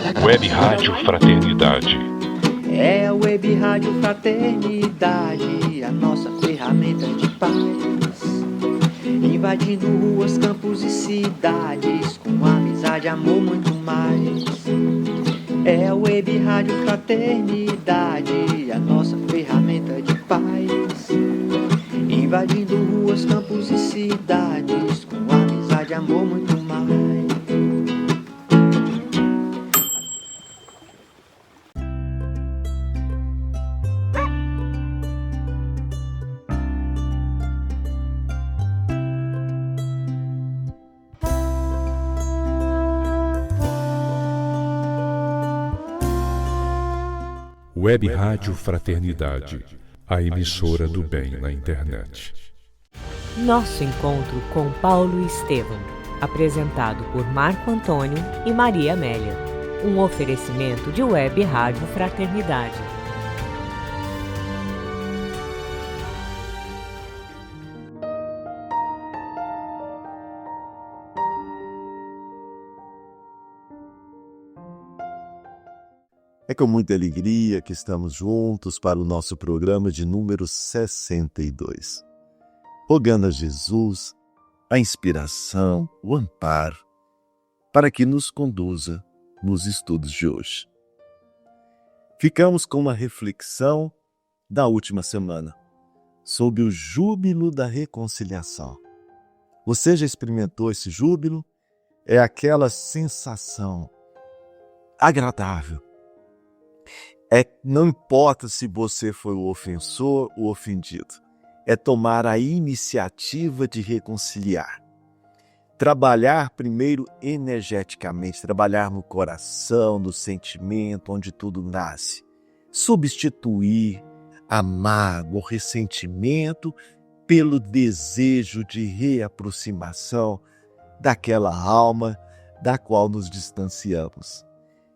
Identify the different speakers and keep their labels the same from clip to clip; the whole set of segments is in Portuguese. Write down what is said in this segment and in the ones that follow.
Speaker 1: Web Rádio Fraternidade.
Speaker 2: É a Web Rádio Fraternidade, a nossa ferramenta de paz. Invadindo ruas, campos e cidades, com amizade, amor, muito mais. É a Web Rádio Fraternidade, a nossa ferramenta de paz. Invadindo ruas, campos e cidades, com amizade, amor, muito mais.
Speaker 1: Web Rádio Fraternidade, a emissora do bem na internet.
Speaker 3: Nosso encontro com Paulo Estevam, apresentado por Marco Antônio e Maria Amélia. Um oferecimento de Web Rádio Fraternidade.
Speaker 4: É com muita alegria que estamos juntos para o nosso programa de número 62. Rogando a Jesus a inspiração, o amparo, para que nos conduza nos estudos de hoje. Ficamos com uma reflexão da última semana sobre o júbilo da reconciliação. Você já experimentou esse júbilo? É aquela sensação agradável. Não importa se você foi o ofensor ou ofendido, é tomar a iniciativa de reconciliar. Trabalhar primeiro energeticamente, trabalhar no coração, no sentimento, onde tudo nasce. Substituir a mágoa, o ressentimento pelo desejo de reaproximação daquela alma da qual nos distanciamos.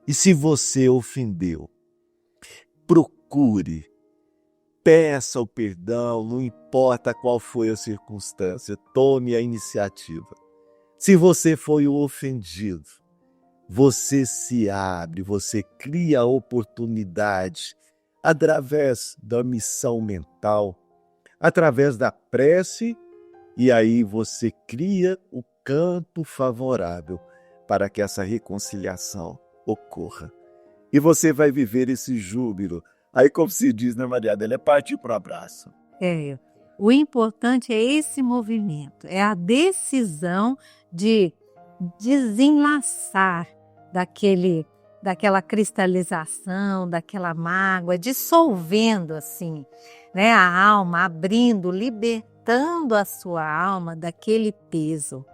Speaker 4: E se você ofendeu, procure, peça o perdão, não importa qual foi a circunstância, tome a iniciativa. Se você foi o ofendido, você se abre, você cria a oportunidade através da missão mental, através da prece, e aí você cria o campo favorável para que essa reconciliação ocorra. E você vai viver esse júbilo. Aí, como se diz, né, Maria Adélia, é partir para o abraço.
Speaker 5: O importante é esse movimento, é a decisão de desenlaçar daquela cristalização, daquela mágoa, dissolvendo assim, né, a alma, abrindo, libertando a sua alma daquele peso.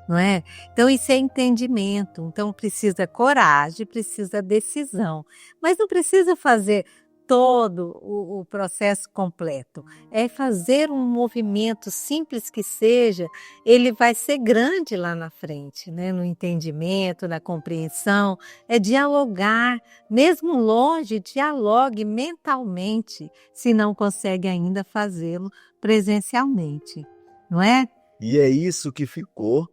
Speaker 5: Não é? Então isso é entendimento, então precisa coragem, precisa decisão, mas não precisa fazer todo o processo completo, é fazer um movimento simples que seja, ele vai ser grande lá na frente, né? No entendimento, na compreensão, é dialogar, mesmo longe, dialogue mentalmente, se não consegue ainda fazê-lo presencialmente, não é?
Speaker 4: E é isso que ficou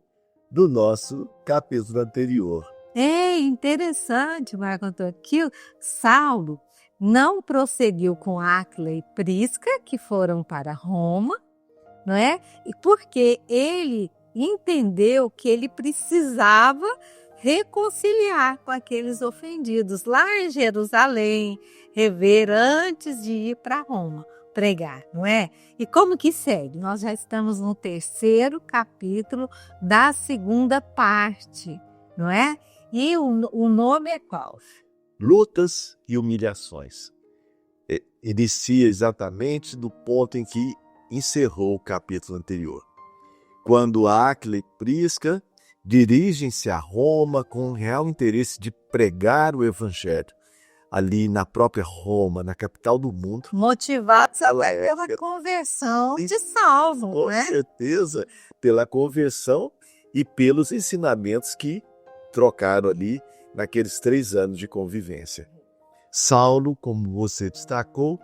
Speaker 4: do nosso capítulo anterior.
Speaker 5: É interessante, Marco Antônio, que Saulo não prosseguiu com Áquila e Prisca, que foram para Roma, não é? E porque ele entendeu que ele precisava reconciliar com aqueles ofendidos lá em Jerusalém, rever antes de ir para Roma pregar, não é? E como que segue? Nós já estamos no 3º capítulo da 2ª parte, não é? E o nome é qual?
Speaker 4: Lutas e humilhações. Inicia exatamente do ponto em que encerrou o capítulo anterior. Quando Áquila e Prisca dirigem-se a Roma com o real interesse de pregar o evangelho, ali na própria Roma, na capital do mundo.
Speaker 5: Motivados pela conversão de Saulo,
Speaker 4: com
Speaker 5: né?
Speaker 4: certeza, pela conversão e pelos ensinamentos que trocaram ali naqueles 3 anos de convivência. Saulo, como você destacou,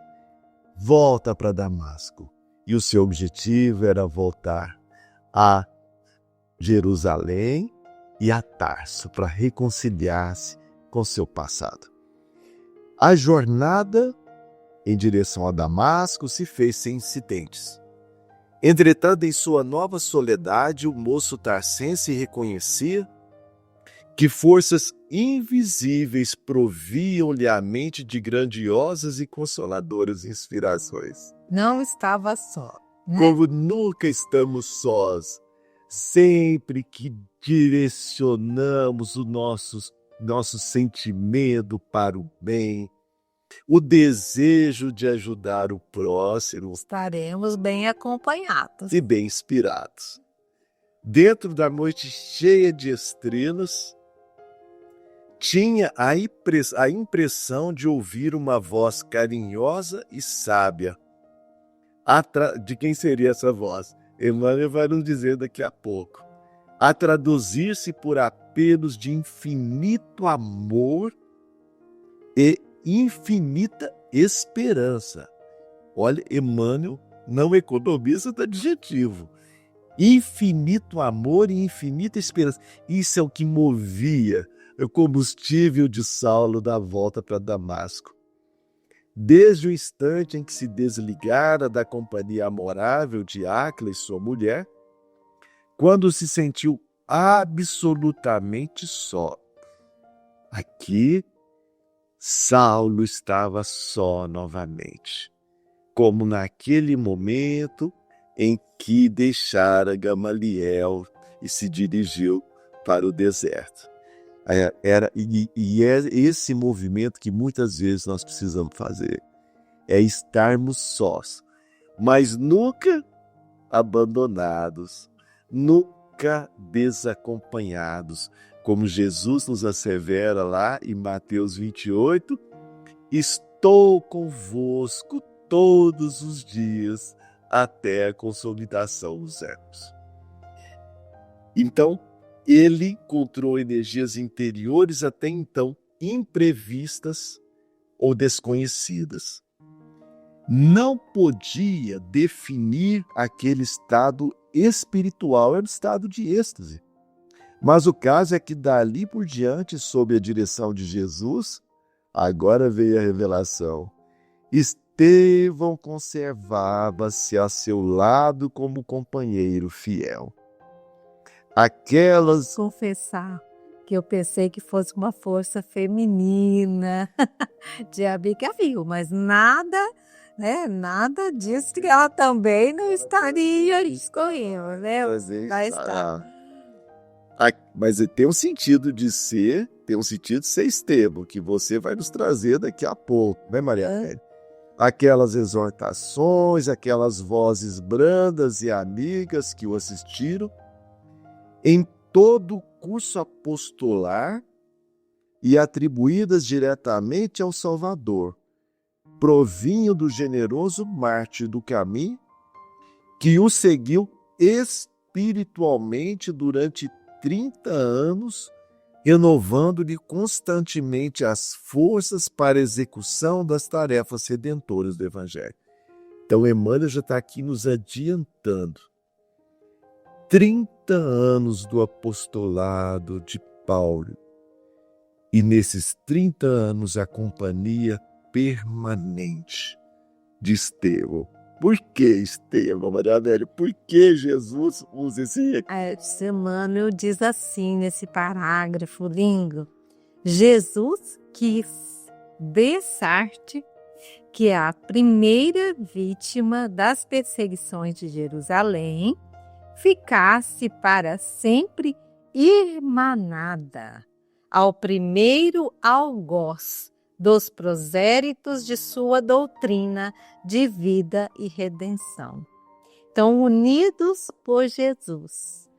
Speaker 4: volta para Damasco. E o seu objetivo era voltar a Jerusalém e a Tarso para reconciliar-se com seu passado. A jornada em direção a Damasco se fez sem incidentes. Entretanto, em sua nova soledade, o moço tarsense reconhecia que forças invisíveis proviam-lhe a mente de grandiosas e consoladoras inspirações.
Speaker 5: Não estava só.
Speaker 4: Como nunca estamos sós, sempre que direcionamos o nosso sentimento para o bem, o desejo de ajudar o próximo,
Speaker 5: Estaremos bem acompanhados.
Speaker 4: e bem inspirados. Dentro da noite cheia de estrelas, tinha a impressão de ouvir uma voz carinhosa e sábia. De quem seria essa voz? Emmanuel vai nos dizer daqui a pouco. A traduzir-se por apelos de infinito amor e infinita esperança. Olha, Emmanuel não economiza do adjetivo. Infinito amor e infinita esperança. Isso é o que movia o combustível de Saulo da volta para Damasco. Desde o instante em que se desligara da companhia amorável de Áquila e sua mulher, quando se sentiu absolutamente só. Aqui, Saulo estava só novamente, como naquele momento em que deixara Gamaliel e se dirigiu para o deserto. É esse movimento que muitas vezes nós precisamos fazer, é estarmos sós, mas nunca abandonados, nunca desacompanhados, como Jesus nos assevera lá em Mateus 28, estou convosco todos os dias até a consolidação dos séculos. Então, ele encontrou energias interiores até então imprevistas ou desconhecidas. Não podia definir aquele estado espiritual, era um estado de êxtase. Mas o caso é que dali por diante, sob a direção de Jesus, agora veio a revelação. Estevão conservava-se a seu lado como companheiro fiel.
Speaker 5: Confessar que eu pensei que fosse uma força feminina de Abigail, mas nada disso que ela também não estaria escorrendo, né? Vai estar.
Speaker 4: Mas tem um sentido de ser Estevão, que você vai nos trazer daqui a pouco, né, Maria? Aquelas exortações, aquelas vozes brandas e amigas que o assistiram, em todo o curso apostolar e atribuídas diretamente ao Salvador, provinham do generoso mártir do caminho, que o seguiu espiritualmente durante 30 anos, renovando-lhe constantemente as forças para a execução das tarefas redentoras do Evangelho. Então, Emmanuel já está aqui nos adiantando. 30 anos do apostolado de Paulo. E nesses 30 anos a companhia permanente de Estevão. Por que Estevão, Maria Amélia? Por que Jesus usa esse recurso?
Speaker 5: Emmanuel diz assim nesse parágrafo lindo: Jesus quis Dessarte, que é a primeira vítima das perseguições de Jerusalém, ficasse para sempre irmanada ao primeiro algoz dos prosélitos de sua doutrina de vida e redenção. Então, unidos por Jesus,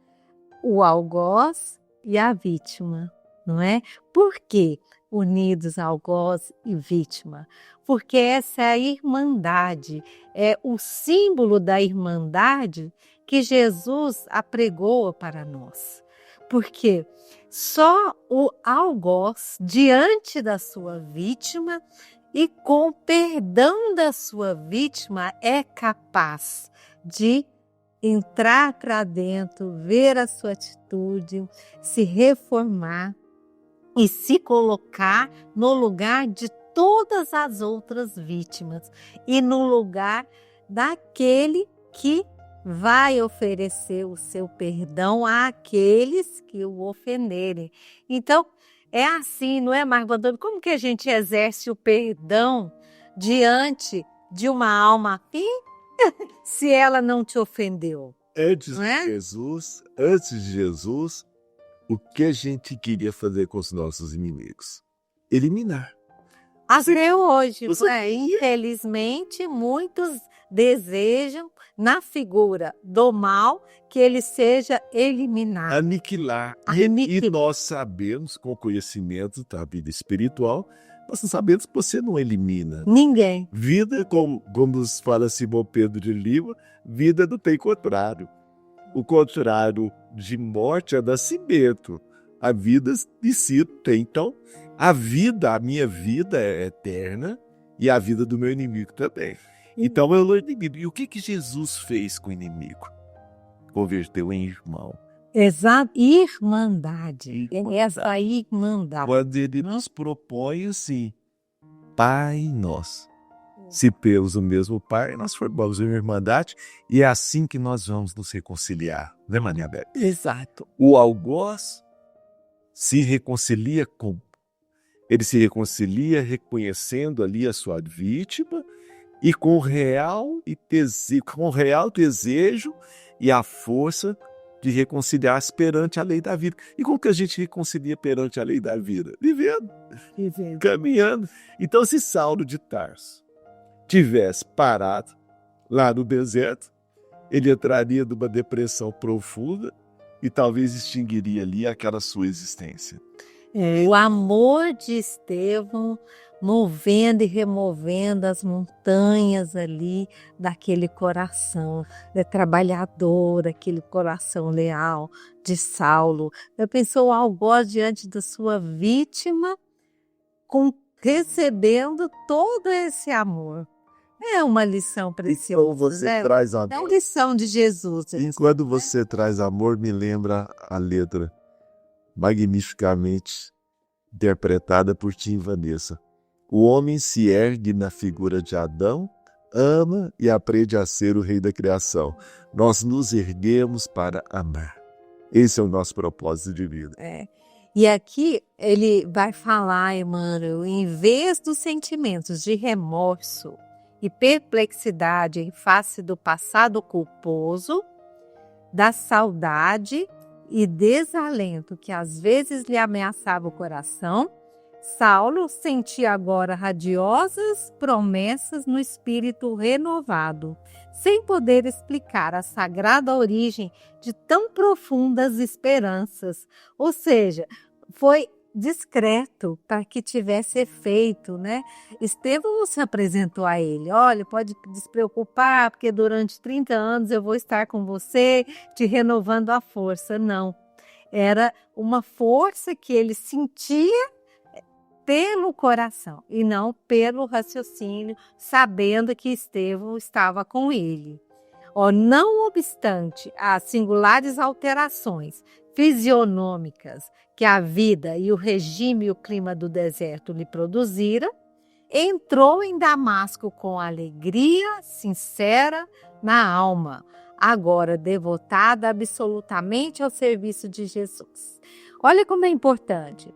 Speaker 5: o algoz e a vítima, não é? Por quê unidos algoz e vítima? Porque essa é a irmandade, é o símbolo da irmandade que Jesus apregoa para nós. Porque só o algoz, diante da sua vítima e com o perdão da sua vítima, é capaz de entrar para dentro, ver a sua atitude, se reformar e se colocar no lugar de todas as outras vítimas e no lugar daquele que vai oferecer o seu perdão àqueles que o ofenderem. Então, é assim, não é, Marco Antônio? Como que a gente exerce o perdão diante de uma alma afim se ela não te ofendeu?
Speaker 4: Antes
Speaker 5: Não é?
Speaker 4: de Jesus, o que a gente queria fazer com os nossos inimigos? Eliminar.
Speaker 5: Até hoje,
Speaker 4: você
Speaker 5: né? Infelizmente, muitos desejam, na figura do mal, que ele seja eliminado.
Speaker 4: Aniquilar. E nós sabemos, com o conhecimento da vida espiritual, nós sabemos que você não elimina.
Speaker 5: Ninguém.
Speaker 4: Vida, como nos fala Simão Pedro de Lima, vida não tem contrário. O contrário de morte é nascimento. A vida de si tem. Então, a minha vida é eterna e a vida do meu inimigo também. Então, eu não inimigo. E o que Jesus fez com o inimigo? Converteu em irmão.
Speaker 5: Exato. Irmandade. Essa irmandade.
Speaker 4: Quando ele nos propõe assim, Pai nosso. Se temos o mesmo Pai, nós formamos uma irmandade e é assim que nós vamos nos reconciliar. Né, Maria Bela?
Speaker 5: Exato.
Speaker 4: O algoz se reconcilia com... Ele se reconcilia reconhecendo ali a sua vítima e com real desejo e a força de reconciliar-se perante a lei da vida. E como que a gente reconcilia perante a lei da vida? Vivendo. Caminhando. Então, se Saulo de Tarso tivesse parado lá no deserto, ele entraria numa depressão profunda e talvez extinguiria ali aquela sua existência.
Speaker 5: O amor de Estevão movendo e removendo as montanhas ali daquele coração trabalhador, aquele coração leal de Saulo. Eu pensou o algoz diante da sua vítima, recebendo todo esse amor. É uma lição preciosa.
Speaker 4: Então você traz amor.
Speaker 5: É uma lição de Jesus.
Speaker 4: E quando você traz amor, me lembra a letra magnificamente interpretada por Tim Vanessa. O homem se ergue na figura de Adão, ama e aprende a ser o rei da criação. Nós nos erguemos para amar. Esse é o nosso propósito de vida.
Speaker 5: E aqui ele vai falar, Emmanuel, em vez dos sentimentos de remorso e perplexidade em face do passado culposo, da saudade e desalento que às vezes lhe ameaçava o coração, Saulo sentia agora radiosas promessas no espírito renovado, sem poder explicar a sagrada origem de tão profundas esperanças. Ou seja, foi discreto para que tivesse efeito, né? Estevão se apresentou a ele, olha, pode despreocupar, porque durante 30 anos eu vou estar com você, te renovando a força. Não, era uma força que ele sentia pelo coração e não pelo raciocínio, sabendo que Estevão estava com ele. Não obstante as singulares alterações fisionômicas que a vida e o regime e o clima do deserto lhe produziram, entrou em Damasco com alegria sincera na alma, agora devotada absolutamente ao serviço de Jesus. Olha como é importante.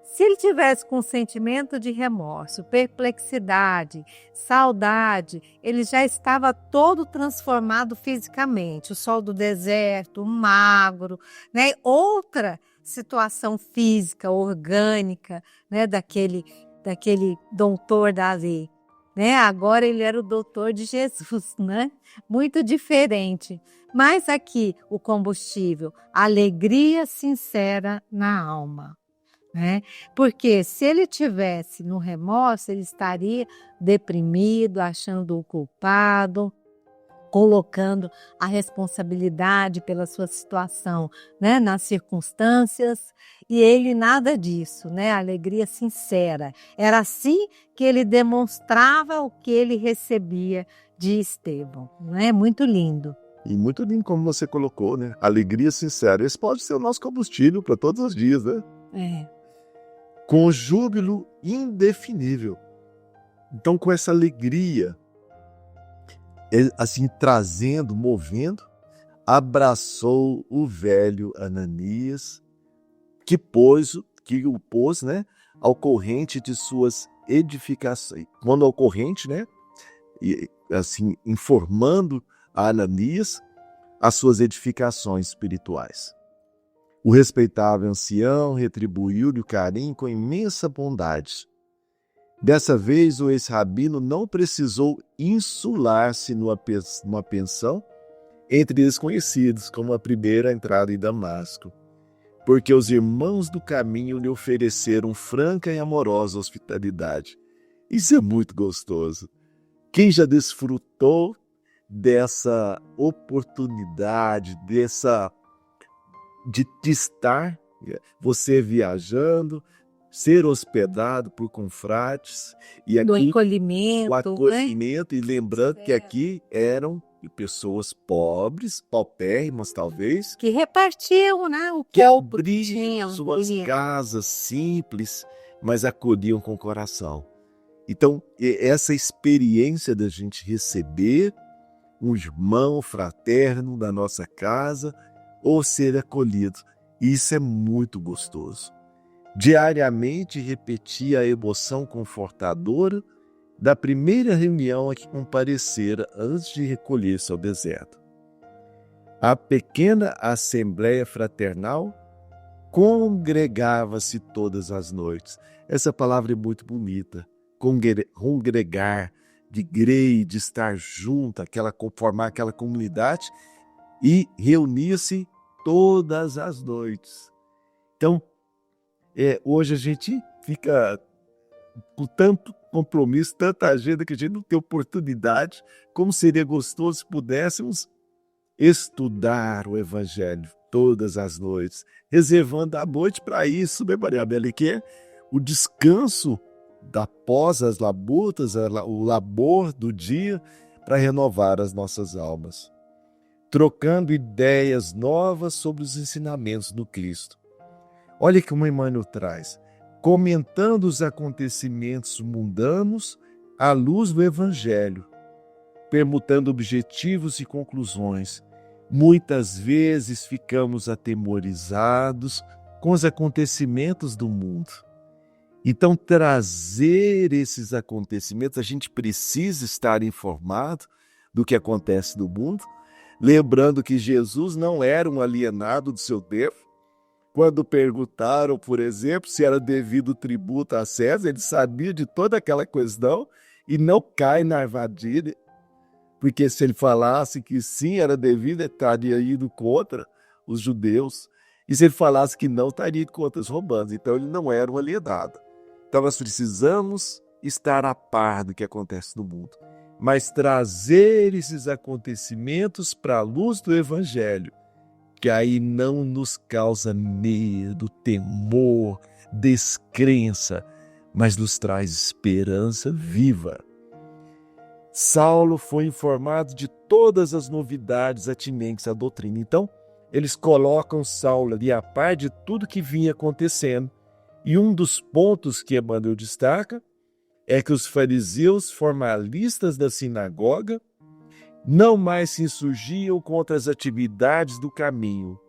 Speaker 5: Se ele tivesse com sentimento de remorso, perplexidade, saudade, ele já estava todo transformado fisicamente. O sol do deserto, magro, né? Outra situação física, orgânica, né? daquele doutor da lei. Né? Agora ele era o doutor de Jesus, né? Muito diferente. Mas aqui o combustível, alegria sincera na alma. Né? Porque se ele tivesse no remorso, ele estaria deprimido, achando o culpado, colocando a responsabilidade pela sua situação, né, nas circunstâncias, e ele nada disso, né, alegria sincera. Era assim que ele demonstrava o que ele recebia de Estevão, né? Muito lindo.
Speaker 4: E muito lindo como você colocou, né? Alegria sincera. Esse pode ser o nosso combustível para todos os dias, né? com júbilo indefinível. Então, com essa alegria, assim, trazendo, movendo, abraçou o velho Ananias, que o pôs, né, ao corrente de suas edificações. Quando ao corrente, né, e, assim, informando a Ananias as suas edificações espirituais. O respeitável ancião retribuiu-lhe o carinho com imensa bondade. Dessa vez, o ex-rabino não precisou insular-se numa pensão entre desconhecidos, como a primeira entrada em Damasco, porque os irmãos do caminho lhe ofereceram franca e amorosa hospitalidade. Isso é muito gostoso. Quem já desfrutou dessa oportunidade, de estar, você viajando, ser hospedado por confrades, e aqui,
Speaker 5: Do encolhimento,
Speaker 4: o acolhimento, né? E lembrando que aqui eram pessoas pobres, paupérrimas talvez,
Speaker 5: que repartiam, né, o
Speaker 4: que
Speaker 5: pouco
Speaker 4: abriam
Speaker 5: tinham,
Speaker 4: suas casas simples, mas acolhiam com o coração. Então, essa experiência da gente receber um irmão fraterno da nossa casa ou ser acolhido, isso é muito gostoso. Diariamente repetia a emoção confortadora da primeira reunião a que comparecera antes de recolher-se ao deserto. A pequena assembleia fraternal congregava-se todas as noites. Essa palavra é muito bonita. Congregar, de grei, de estar junto, formar aquela comunidade, e reunir-se todas as noites. Então, hoje a gente fica com tanto compromisso, tanta agenda, que a gente não tem oportunidade. Como seria gostoso se pudéssemos estudar o Evangelho todas as noites, reservando a noite para isso, né, Maria Amélia, que é o descanso após as labutas, o labor do dia, para renovar as nossas almas, trocando ideias novas sobre os ensinamentos do Cristo. Olha que o Emmanuel traz, comentando os acontecimentos mundanos à luz do Evangelho, permutando objetivos e conclusões. Muitas vezes ficamos atemorizados com os acontecimentos do mundo. Então, trazer esses acontecimentos, a gente precisa estar informado do que acontece no mundo, lembrando que Jesus não era um alienado do seu tempo. Quando perguntaram, por exemplo, se era devido tributo a César, ele sabia de toda aquela questão e não cai na armadilha, porque se ele falasse que sim, era devido, ele estaria indo contra os judeus, e se ele falasse que não, estaria indo contra os romanos. Então, ele não era um alienado. Então, nós precisamos estar a par do que acontece no mundo, mas trazer esses acontecimentos para a luz do Evangelho, que aí não nos causa medo, temor, descrença, mas nos traz esperança viva. Saulo foi informado de todas as novidades atinentes à doutrina. Então, eles colocam Saulo ali a par de tudo que vinha acontecendo. E um dos pontos que Emmanuel destaca é que os fariseus formalistas da sinagoga não mais se insurgiam contra as atividades do caminho,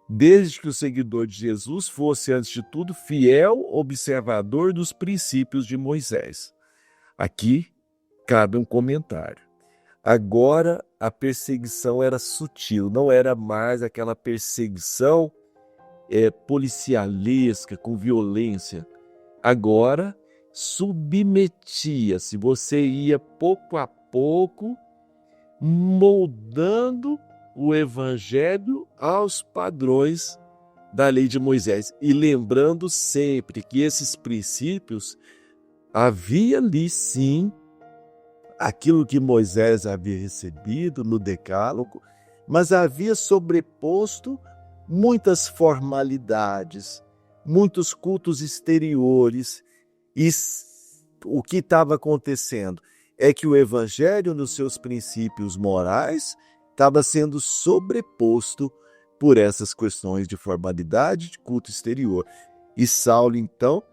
Speaker 4: desde que o seguidor de Jesus fosse, antes de tudo, fiel observador dos princípios de Moisés. Aqui cabe um comentário. Agora a perseguição era sutil, não era mais aquela perseguição policialesca, com violência. Agora submetia-se, você ia pouco a pouco moldando o Evangelho aos padrões da lei de Moisés. E lembrando sempre que esses princípios, havia ali sim aquilo que Moisés havia recebido no Decálogo, mas havia sobreposto muitas formalidades, muitos cultos exteriores. E o que estava acontecendo é que o Evangelho, nos seus princípios morais, estava sendo sobreposto por essas questões de formalidade, de culto exterior. E Saulo, então,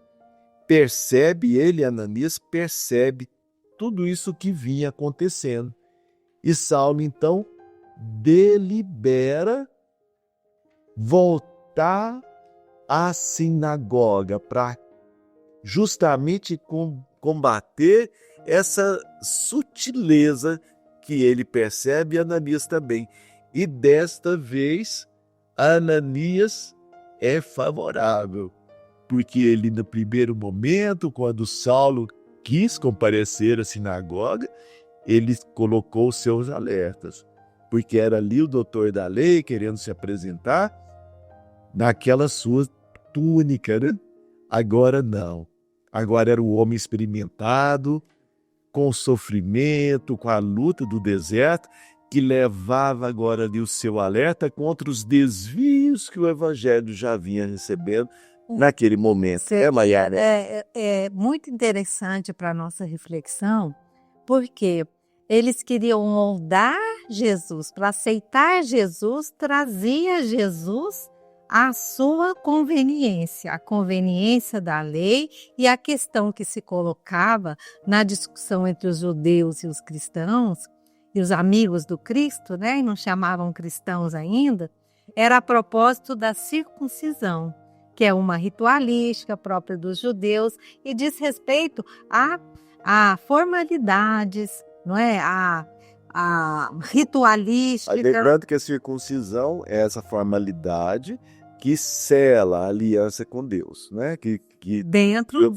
Speaker 4: Ananias percebe tudo isso que vinha acontecendo. E Saulo, então, delibera voltar à sinagoga para justamente combater essa sutileza que ele percebe, e Ananias também. E desta vez, Ananias é favorável, porque ele, no primeiro momento, quando Saulo quis comparecer à sinagoga, ele colocou seus alertas, porque era ali o doutor da lei querendo se apresentar naquela sua túnica, né? Agora não. Agora era o homem experimentado, com o sofrimento, com a luta do deserto, que levava agora ali o seu alerta contra os desvios que o evangelho já vinha recebendo naquele momento. Maiara?
Speaker 5: É muito interessante para a nossa reflexão, porque eles queriam moldar Jesus, para aceitar Jesus, trazia Jesus à sua conveniência, a conveniência da lei, e a questão que se colocava na discussão entre os judeus e os cristãos, e os amigos do Cristo, né, e não chamavam cristãos ainda, era a propósito da circuncisão, que é uma ritualística própria dos judeus e diz respeito a formalidades, não é? A ritualística.
Speaker 4: Lembrando que a circuncisão é essa formalidade que sela a aliança com Deus, né? Que
Speaker 5: dentro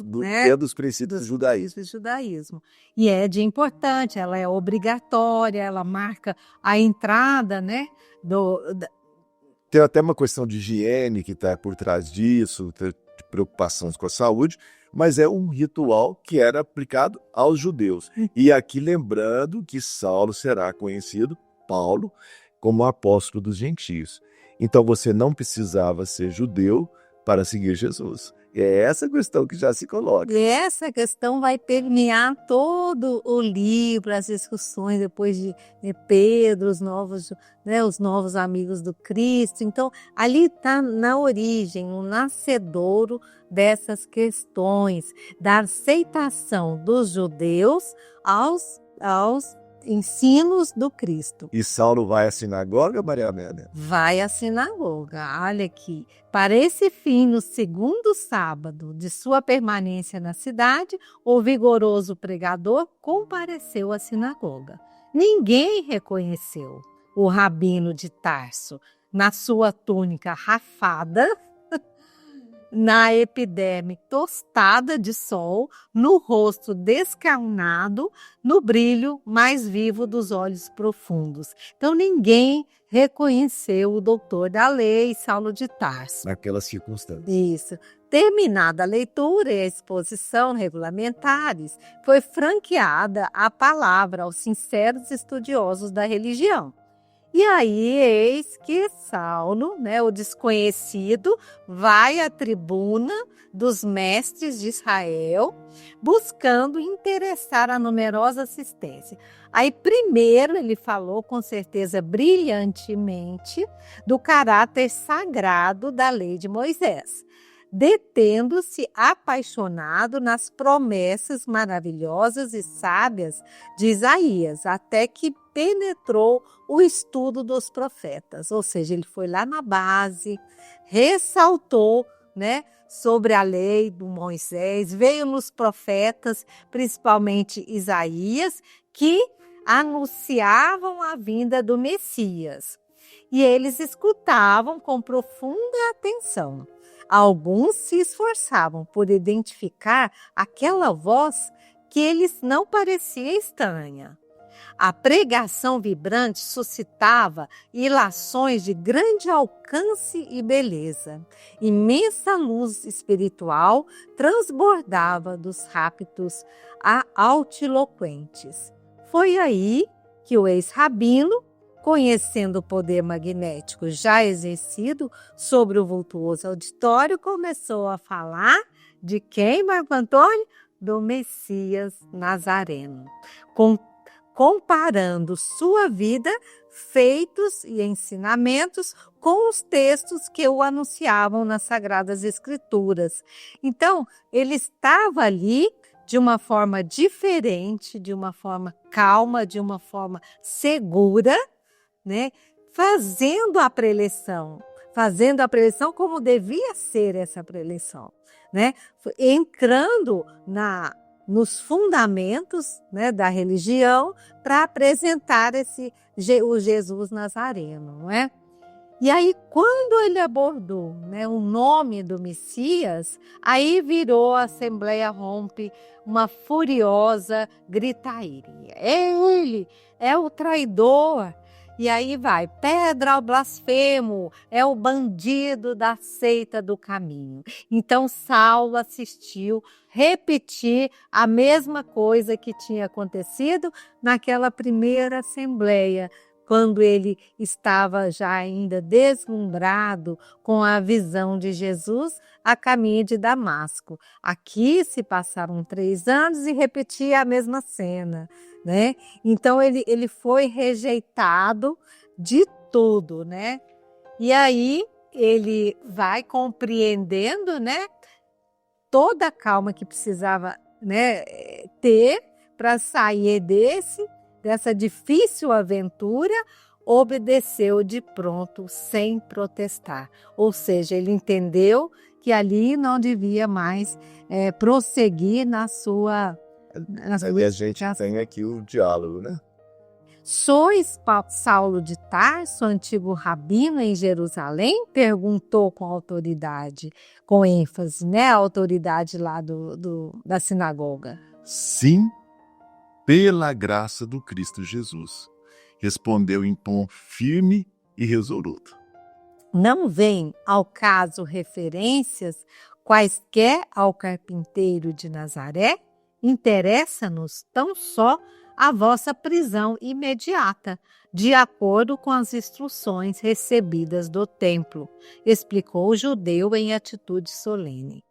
Speaker 4: dos princípios do judaísmo.
Speaker 5: E é de importante, ela é obrigatória, ela marca a entrada, né?
Speaker 4: Tem até uma questão de higiene que está por trás disso, de preocupações com a saúde, mas é um ritual que era aplicado aos judeus. E aqui lembrando que Saulo será conhecido, Paulo, como apóstolo dos gentios. Então você não precisava ser judeu para seguir Jesus. É essa questão que já se coloca.
Speaker 5: E essa questão vai permear todo o livro, as discussões depois de Pedro, os novos amigos do Cristo. Então, ali está na origem, o nascedouro dessas questões, da aceitação dos judeus aos ensinos do Cristo.
Speaker 4: E Saulo vai à sinagoga, Maria Amélia?
Speaker 5: Vai à sinagoga. Olha aqui. Para esse fim, no segundo sábado de sua permanência na cidade, o vigoroso pregador compareceu à sinagoga. Ninguém reconheceu o rabino de Tarso na sua túnica rafada, na epiderme tostada de sol, no rosto descarnado, no brilho mais vivo dos olhos profundos. Então ninguém reconheceu o doutor da lei, Saulo de Tarso.
Speaker 4: Naquelas circunstâncias.
Speaker 5: Isso. Terminada a leitura e a exposição regulamentares, foi franqueada a palavra aos sinceros estudiosos da religião. E aí, eis que Saulo, o desconhecido, vai à tribuna dos mestres de Israel, buscando interessar a numerosa assistência. Aí, primeiro, ele falou, com certeza, brilhantemente, do caráter sagrado da lei de Moisés, detendo-se apaixonado nas promessas maravilhosas e sábias de Isaías, até que penetrou o estudo dos profetas. Ou seja, ele foi lá na base, ressaltou, sobre a lei do Moisés, veio nos profetas, principalmente Isaías, que anunciavam a vinda do Messias. E eles escutavam com profunda atenção. Alguns se esforçavam por identificar aquela voz que eles não parecia estranha. A pregação vibrante suscitava ilações de grande alcance e beleza. Imensa luz espiritual transbordava dos rápidos altiloquentes. Foi aí que o ex-rabino, conhecendo o poder magnético já exercido sobre o vultuoso auditório, começou a falar de quem, Marco Antônio? Do Messias Nazareno. comparando sua vida, feitos e ensinamentos com os textos que o anunciavam nas Sagradas Escrituras. Então, ele estava ali de uma forma diferente, de uma forma calma, de uma forma segura, né? Fazendo a preleção como devia ser essa preleção, né? Entrando nos fundamentos, né, da religião para apresentar o Jesus Nazareno, não é? E aí, quando ele abordou, né, o nome do Messias, aí virou a Assembleia Rompe uma furiosa gritaria. É ele, é o traidor. E aí vai, pedra ao blasfemo, é o bandido da seita do caminho. Então Saulo assistiu repetir a mesma coisa que tinha acontecido naquela primeira assembleia, quando ele estava já ainda deslumbrado com a visão de Jesus a caminho de Damasco. Aqui se passaram 3 anos e repetia a mesma cena, né? Então ele foi rejeitado de tudo, né? E aí ele vai compreendendo, né, toda a calma que precisava, né, ter para sair dessa difícil aventura, obedeceu de pronto, sem protestar. Ou seja, ele entendeu que ali não devia mais prosseguir na sua...
Speaker 4: E a gente tem aqui o diálogo, né?
Speaker 5: Sois Saulo de Tarso, antigo rabino em Jerusalém? Perguntou com autoridade, com ênfase, né? A autoridade lá da sinagoga.
Speaker 4: Sim, pela graça do Cristo Jesus, respondeu em tom firme e resoluto.
Speaker 5: Não vem ao caso referências quaisquer ao carpinteiro de Nazaré? Interessa-nos tão só a vossa prisão imediata, de acordo com as instruções recebidas do templo, explicou o judeu em atitude solene.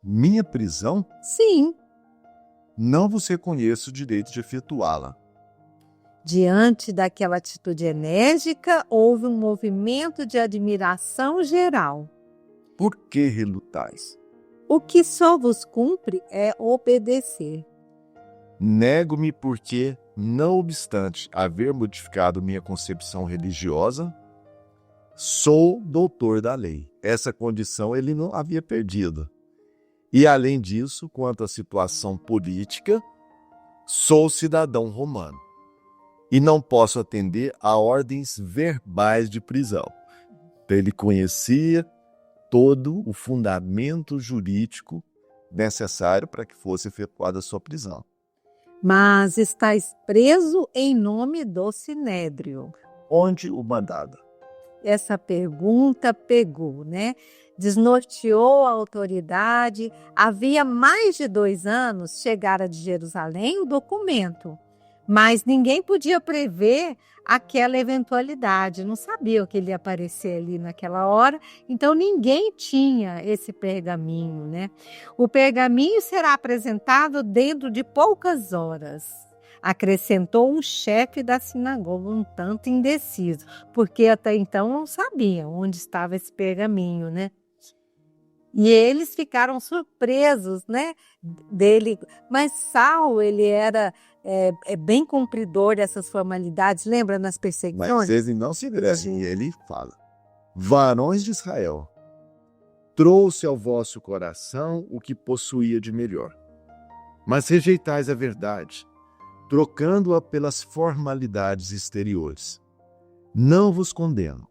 Speaker 4: Minha prisão?
Speaker 5: Sim.
Speaker 4: Não vos reconheço o direito de efetuá-la.
Speaker 5: Diante daquela atitude enérgica, houve um movimento de admiração geral.
Speaker 4: Por que relutais?
Speaker 5: O que só vos cumpre é obedecer.
Speaker 4: Nego-me porque, não obstante haver modificado minha concepção religiosa, sou doutor da lei. Essa condição ele não havia perdido. E, além disso, quanto à situação política, sou cidadão romano e não posso atender a ordens verbais de prisão. Então, ele conhecia todo o fundamento jurídico necessário para que fosse efetuada a sua prisão.
Speaker 5: Mas estáis preso em nome do Sinédrio.
Speaker 4: Onde o mandava?
Speaker 5: Essa pergunta pegou, né? Desnorteou a autoridade. Havia mais de 2 anos chegara de Jerusalém o documento, mas ninguém podia prever aquela eventualidade, não sabia o que ele ia aparecer ali naquela hora, então ninguém tinha esse pergaminho, né? O pergaminho será apresentado dentro de poucas horas, acrescentou um chefe da sinagoga um tanto indeciso, porque até então não sabiam onde estava esse pergaminho, né? E eles ficaram surpresos, né, dele. Mas Saulo, ele era bem cumpridor dessas formalidades, lembra nas perseguições?
Speaker 4: Mas eles não se engrandecem, ele fala: varões de Israel, trouxe ao vosso coração o que possuía de melhor, mas rejeitais a verdade, trocando-a pelas formalidades exteriores. Não vos condeno,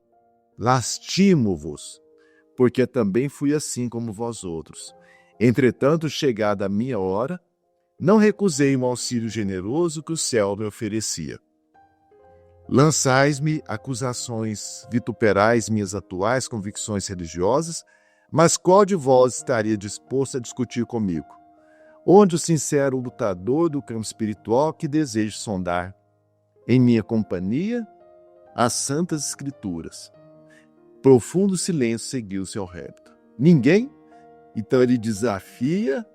Speaker 4: lastimo-vos, porque também fui assim como vós outros. Entretanto, chegada a minha hora, não recusei um auxílio generoso que o céu me oferecia. Lançais-me acusações, vituperais minhas atuais convicções religiosas, mas qual de vós estaria disposto a discutir comigo? Onde o sincero lutador do campo espiritual que deseja sondar, em minha companhia, as santas escrituras? Profundo silêncio seguiu seu répito. Ninguém? Então ele desafia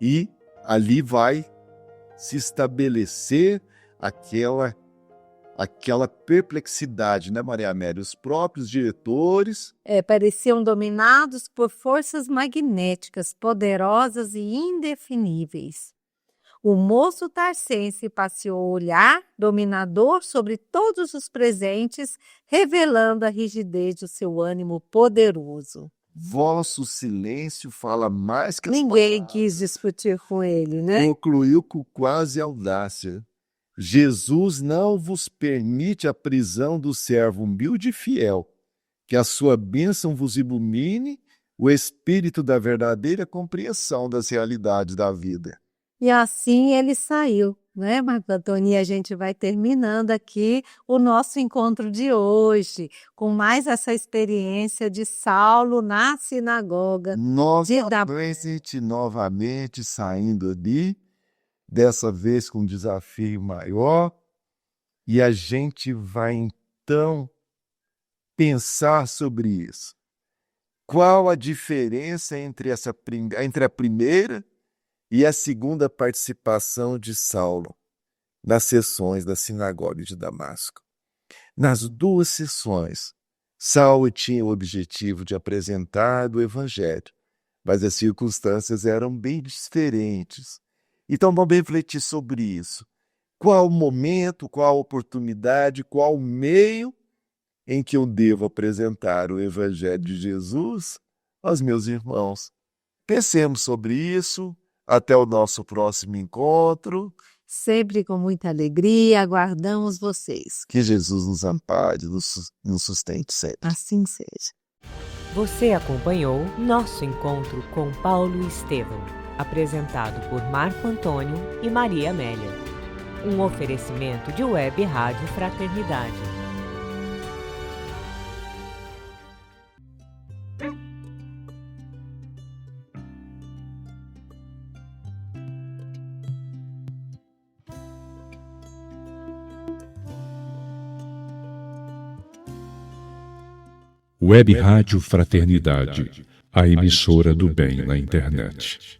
Speaker 4: e ali vai se estabelecer aquela perplexidade, né, Maria Amélia? Os próprios diretores
Speaker 5: Pareciam dominados por forças magnéticas poderosas e indefiníveis. O moço tarcense passeou o olhar dominador sobre todos os presentes, revelando a rigidez do seu ânimo poderoso.
Speaker 4: vosso silêncio fala mais que as
Speaker 5: Ninguém
Speaker 4: palavras.
Speaker 5: quis discutir com ele, né?
Speaker 4: Concluiu com quase audácia. Jesus não vos permite a prisão do servo humilde e fiel. Que a sua bênção vos ilumine o espírito da verdadeira compreensão das realidades da vida.
Speaker 5: E assim ele saiu, né, Marco Antônio? E a gente vai terminando aqui o nosso encontro de hoje, com mais essa experiência de Saulo na sinagoga.
Speaker 4: Novamente saindo ali, dessa vez com um desafio maior, e a gente vai então pensar sobre isso. Qual a diferença entre a primeira e a segunda participação de Saulo nas sessões da sinagoga de Damasco? Nas duas sessões, Saulo tinha o objetivo de apresentar o evangelho, mas as circunstâncias eram bem diferentes. Então vamos refletir sobre isso. Qual o momento, qual a oportunidade, qual o meio em que eu devo apresentar o evangelho de Jesus aos meus irmãos? Pensemos sobre isso. Até o nosso próximo encontro.
Speaker 5: Sempre com muita alegria, aguardamos vocês.
Speaker 4: Que Jesus nos ampare, nos sustente sempre.
Speaker 5: Assim seja.
Speaker 3: Você acompanhou nosso encontro com Paulo Estevão, apresentado por Marco Antônio e Maria Amélia. Um oferecimento de Web Rádio Fraternidade.
Speaker 1: Web Rádio Fraternidade, a emissora do bem na internet.